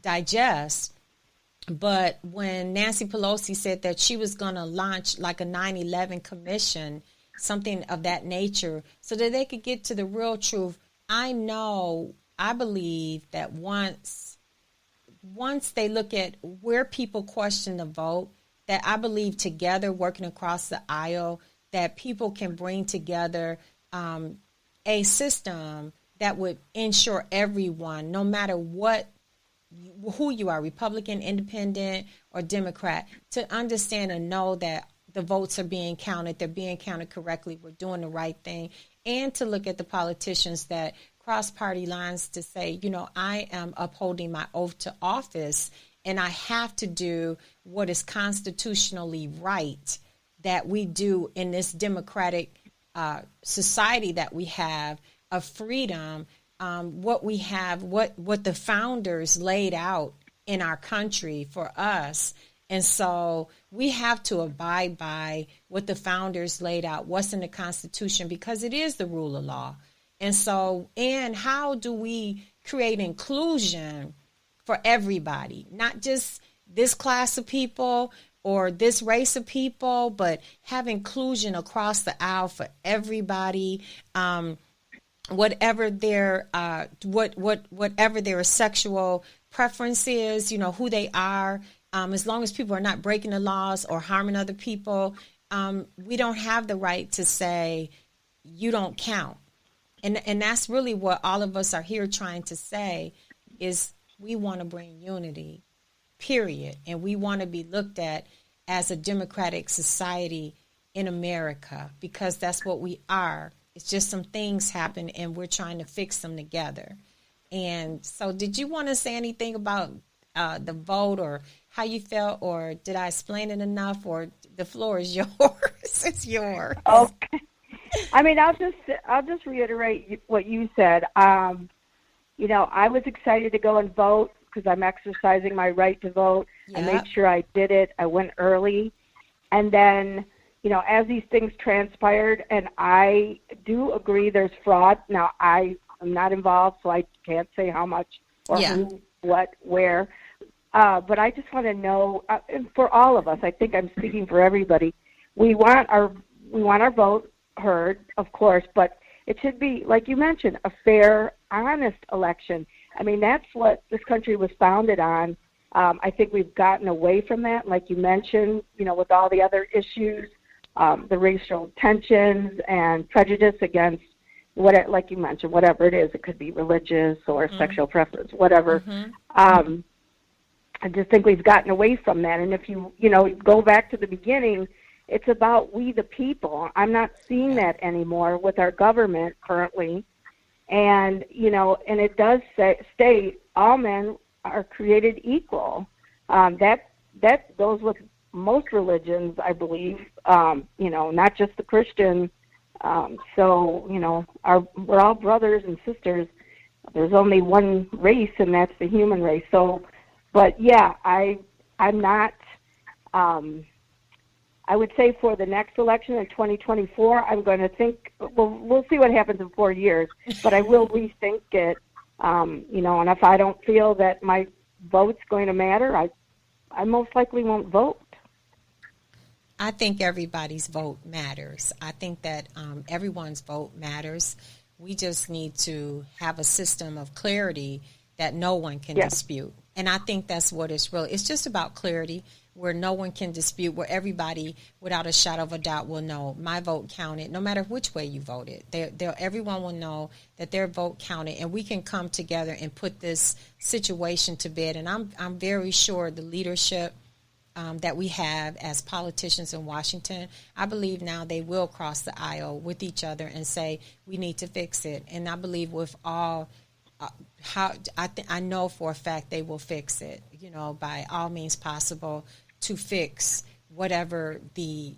digest. But when Nancy Pelosi said that she was going to launch like a 9/11 commission, something of that nature, so that they could get to the real truth, I believe that once they look at where people question the vote, that I believe together, working across the aisle, that people can bring together a system that would ensure everyone, no matter who you are, Republican, Independent, or Democrat, to understand and know that the votes are being counted, they're being counted correctly, we're doing the right thing, and to look at the politicians that cross party lines to say, I am upholding my oath to office, and I have to do what is constitutionally right that we do in this democratic society that we have of freedom, what we have, what the founders laid out in our country for us. And so we have to abide by what the founders laid out, what's in the Constitution, because it is the rule of law. And so, and how do we create inclusion for everybody, not just this class of people or this race of people, but have inclusion across the aisle for everybody, whatever their whatever their sexual preference is, who they are, as long as people are not breaking the laws or harming other people, we don't have the right to say you don't count. And that's really what all of us are here trying to say, is we want to bring unity, period. And we want to be looked at as a democratic society in America, because that's what we are. It's just some things happen and we're trying to fix them together. And so did you want to say anything about the vote, or how you felt, or did I explain it enough, or the floor is yours? It's yours. Okay. I mean, I'll just reiterate what you said. I was excited to go and vote because I'm exercising my right to vote. Yep. I made sure I did it. I went early. And then, as these things transpired, and I do agree there's fraud. Now, I am not involved, so I can't say how much or who, what, where. But I just want to know, and for all of us, I think I'm speaking for everybody, we want our vote heard, of course, but it should be, like you mentioned, a fair, honest election. I mean, that's what this country was founded on. I think we've gotten away from that, like you mentioned, with all the other issues, the racial tensions and prejudice against, like you mentioned, whatever it is. It could be religious or sexual preference, whatever. I just think we've gotten away from that. And if you go back to the beginning, it's about we the people. I'm not seeing that anymore with our government currently. And, and it does state all men are created equal. That goes with most religions, I believe, not just the Christian. So, we're all brothers and sisters. There's only one race, and that's the human race. So, but yeah, I'm not, I would say for the next election in 2024, I'm going to think, we'll see what happens in 4 years, but I will rethink it, and if I don't feel that my vote's going to matter, I most likely won't vote. I think everybody's vote matters. I think that everyone's vote matters. We just need to have a system of clarity that no one can dispute. And I think that's what it's really, it's just about clarity, where no one can dispute, where everybody, without a shadow of a doubt, will know my vote counted, no matter which way you voted. Everyone will know that their vote counted, and we can come together and put this situation to bed. And I'm very sure the leadership that we have as politicians in Washington, I believe now they will cross the aisle with each other and say, we need to fix it. And I believe with all, I know for a fact they will fix it, by all means possible, to fix wherever the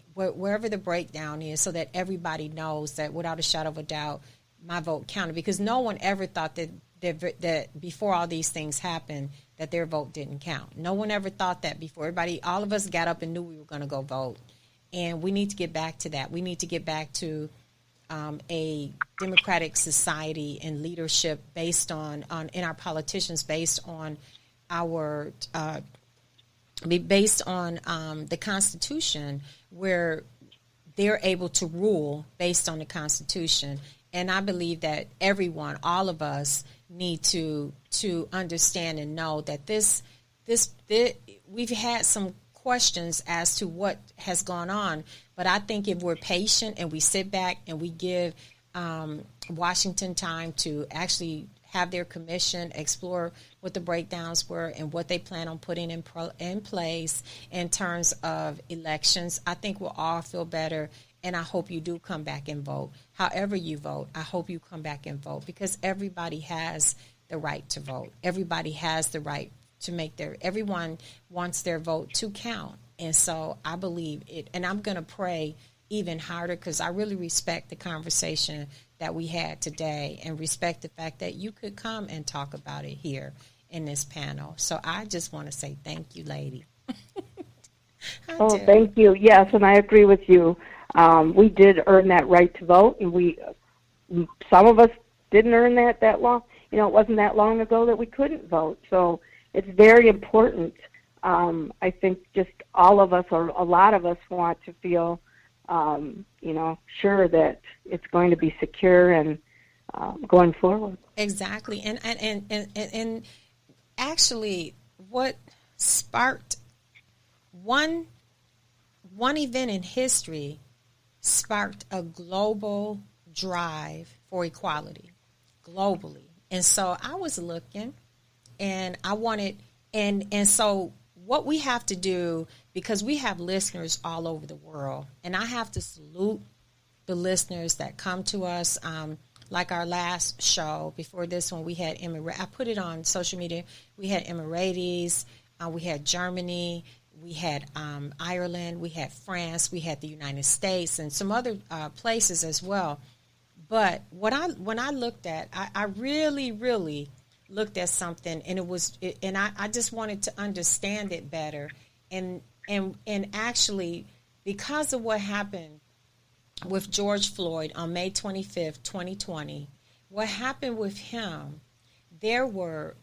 breakdown is, so that everybody knows that without a shadow of a doubt, my vote counted. Because no one ever thought that before all these things happened, that their vote didn't count. No one ever thought that before. All of us got up and knew we were going to go vote. And we need to get back to that. We need to get back to a democratic society and leadership based on in our politicians based on based on the Constitution, where they're able to rule based on the Constitution. And I believe that everyone, all of us, need to understand and know that this we've had some questions as to what has gone on. But I think if we're patient and we sit back and we give Washington time to actually have their commission explore what the breakdowns were and what they plan on putting in place in terms of elections, I think we'll all feel better. And I hope you do come back and vote. However you vote, I hope you come back and vote, because everybody has the right to vote. Everybody has the right to everyone wants their vote to count. And so I believe it, and I'm going to pray even harder, because I really respect the conversation that we had today and respect the fact that you could come and talk about it here in this panel. So I just want to say thank you, lady. Thank you. Yes, and I agree with you. We did earn that right to vote, and some of us didn't earn that long. It wasn't that long ago that we couldn't vote. So it's very important. I think just all of us, or a lot of us, want to feel, sure that it's going to be secure and going forward. Exactly, and actually, what sparked one event in history sparked a global drive for equality globally. And so I was looking, and I wanted, and so what we have to do, because we have listeners all over the world, and I have to salute the listeners that come to us. Like our last show, before this one, we had I put it on social media. We had Emiratis, we had Germany, we had Ireland, we had France, we had the United States, and some other places as well. But when I looked at, I really, really looked at something, and I just wanted to understand it better, and actually, because of what happened with George Floyd on May 25th, 2020, what happened with him, there were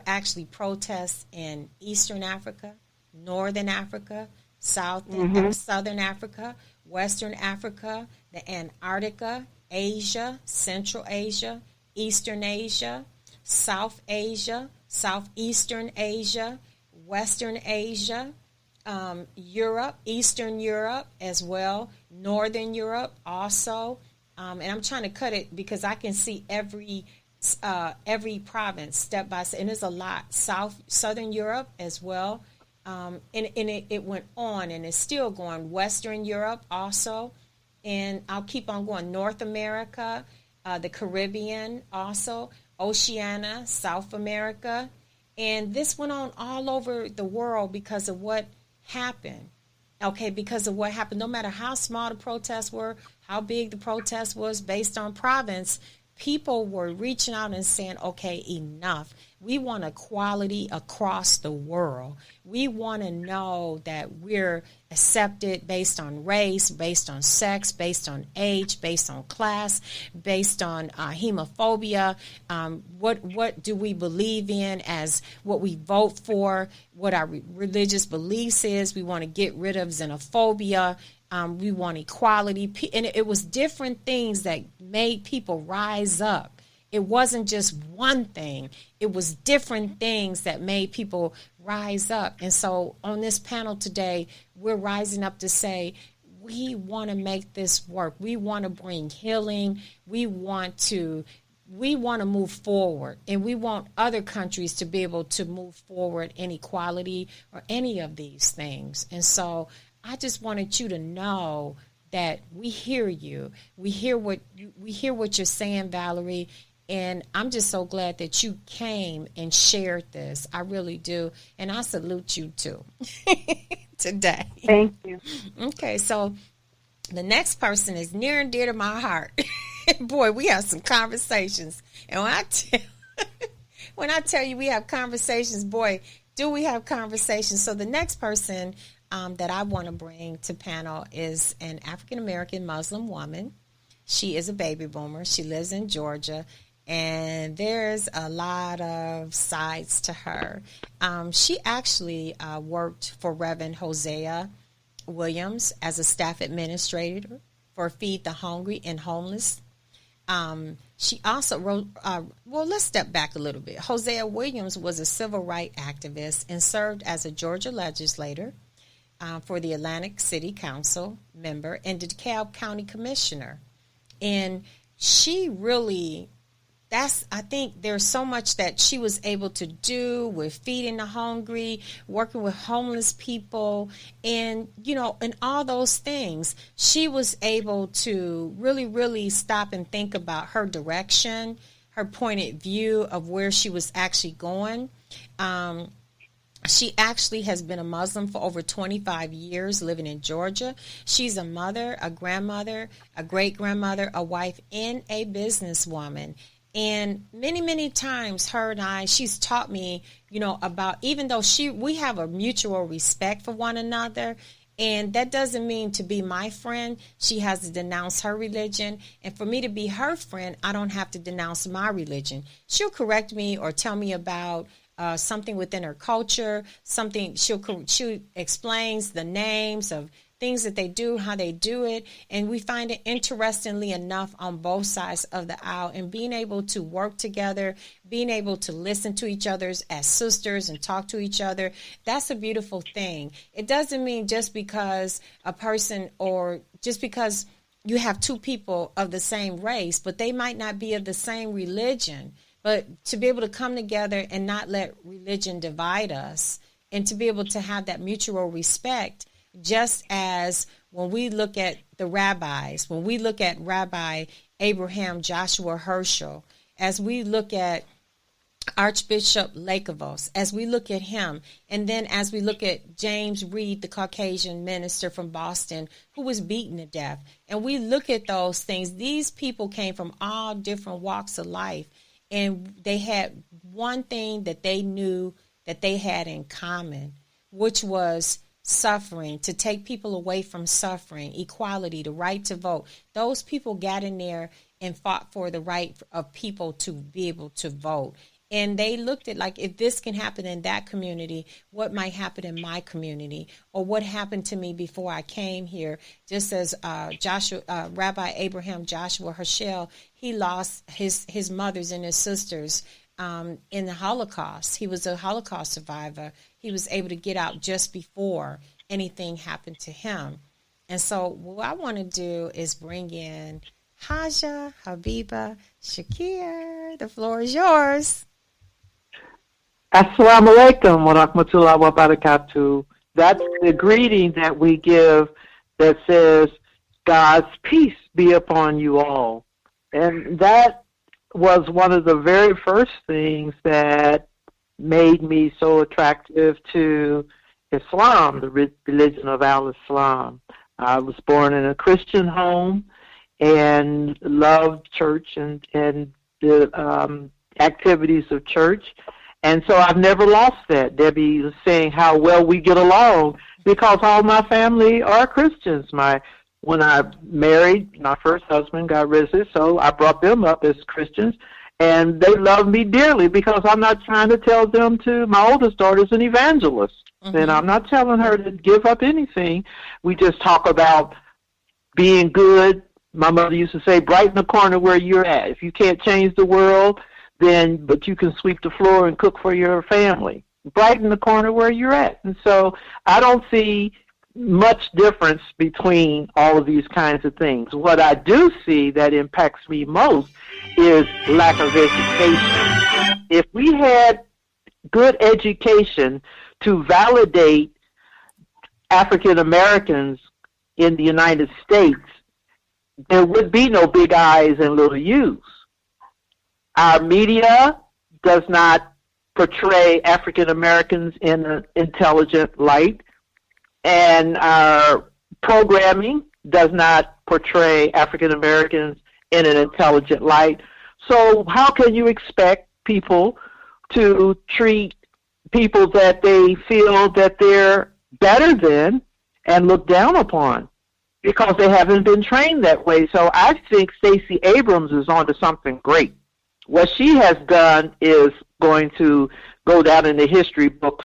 actually protests in Eastern Africa, Northern Africa, Southern Africa, Western Africa, the Antarctica, Asia, Central Asia, Eastern Asia, South Asia, Southeastern Asia, Western Asia, Europe, Eastern Europe as well, Northern Europe also, and I'm trying to cut it because I can see every province step by step, and there's a lot. Southern Europe as well, and it went on, and it's still going. Western Europe also, and I'll keep on going. North America, the Caribbean also, Oceania, South America, and this went on all over the world because of what happened. Okay, because of what happened, no matter how small the protests were, how big the protest was based on province, people were reaching out and saying, okay, enough. We want equality across the world. We want to know that we're accepted based on race, based on sex, based on age, based on class, based on homophobia. What do we believe in as what we vote for, what our religious beliefs is. We want to get rid of xenophobia. We want equality. And it was different things that made people rise up. It wasn't just one thing. It was different things that made people rise up. And so on this panel today, we're rising up to say, we want to make this work. We want to bring healing. We want to move forward. And we want other countries to be able to move forward in equality or any of these things. And so I just wanted you to know that we hear you. We hear what you're saying, Valerie. And I'm just so glad that you came and shared this. I really do. And I salute you too today. Thank you. Okay, so the next person is near and dear to my heart. Boy, we have some conversations. And when I tell you we have conversations, boy, do we have conversations. So the next person that I want to bring to panel is an African-American Muslim woman. She is a baby boomer. She lives in Georgia. And there's a lot of sides to her. She actually worked for Reverend Hosea Williams as a staff administrator for Feed the Hungry and Homeless. She also wrote, well, let's step back a little bit. Hosea Williams was a civil rights activist and served as a Georgia legislator for the Atlantic City Council member and DeKalb County Commissioner. And she really, I think there's so much that she was able to do with feeding the hungry, working with homeless people, and, and all those things. She was able to really, really stop and think about her direction, her pointed view of where she was actually going. She actually has been a Muslim for over 25 years, living in Georgia. She's a mother, a grandmother, a great-grandmother, a wife, and a businesswoman. And many, many times her and I, she's taught me, about, even though we have a mutual respect for one another, and that doesn't mean to be my friend, she has to denounce her religion. And for me to be her friend, I don't have to denounce my religion. She'll correct me or tell me about something within her culture, something she explains the names of things that they do, how they do it, and we find it interestingly enough on both sides of the aisle, and being able to work together, being able to listen to each other as sisters and talk to each other, that's a beautiful thing. It doesn't mean just because a person or just because you have two people of the same race, but they might not be of the same religion. But to be able to come together and not let religion divide us, and to be able to have that mutual respect, just as when we look at the rabbis, when we look at Rabbi Abraham Joshua Herschel, as we look at Archbishop Lakevos, as we look at him, and then as we look at James Reed, the Caucasian minister from Boston, who was beaten to death, and we look at those things, these people came from all different walks of life. And they had one thing that they knew that they had in common, which was suffering, to take people away from suffering, equality, the right to vote. Those people got in there and fought for the right of people to be able to vote. And they looked at, like, if this can happen in that community, what might happen in my community, or what happened to me before I came here. Just as Rabbi Abraham Joshua Herschel, he lost his mothers and his sisters in the Holocaust. He was a Holocaust survivor. He was able to get out just before anything happened to him. And so what I want to do is bring in Haja, Habiba, Shakir. The floor is yours. Assalamu alaikum wa rahmatullahi wa barakatuh. That's the greeting that we give that says, God's peace be upon you all. And that was one of the very first things that made me so attractive to Islam, the religion of Al-Islam. I was born in a Christian home and loved church and the activities of church. And so I've never lost that. Debbie was saying how well we get along because all my family are Christians. When I married my first husband, God rest his soul, I brought them up as Christians, and they love me dearly because I'm not trying to tell them to. My oldest daughter's an evangelist, and I'm not telling her to give up anything. We just talk about being good. My mother used to say, brighten the corner where you're at. If you can't change the world, but you can sweep the floor and cook for your family. Brighten the corner where you're at. And so I don't see much difference between all of these kinds of things. What I do see that impacts me most is lack of education. If we had good education to validate African Americans in the United States, there would be no big I's and little U's. Our media does not portray African Americans in an intelligent light, and our programming does not portray African Americans in an intelligent light. So how can you expect people to treat people that they feel that they're better than and look down upon? Because they haven't been trained that way. So I think Stacey Abrams is onto something great. what she has done is going to go down in the history books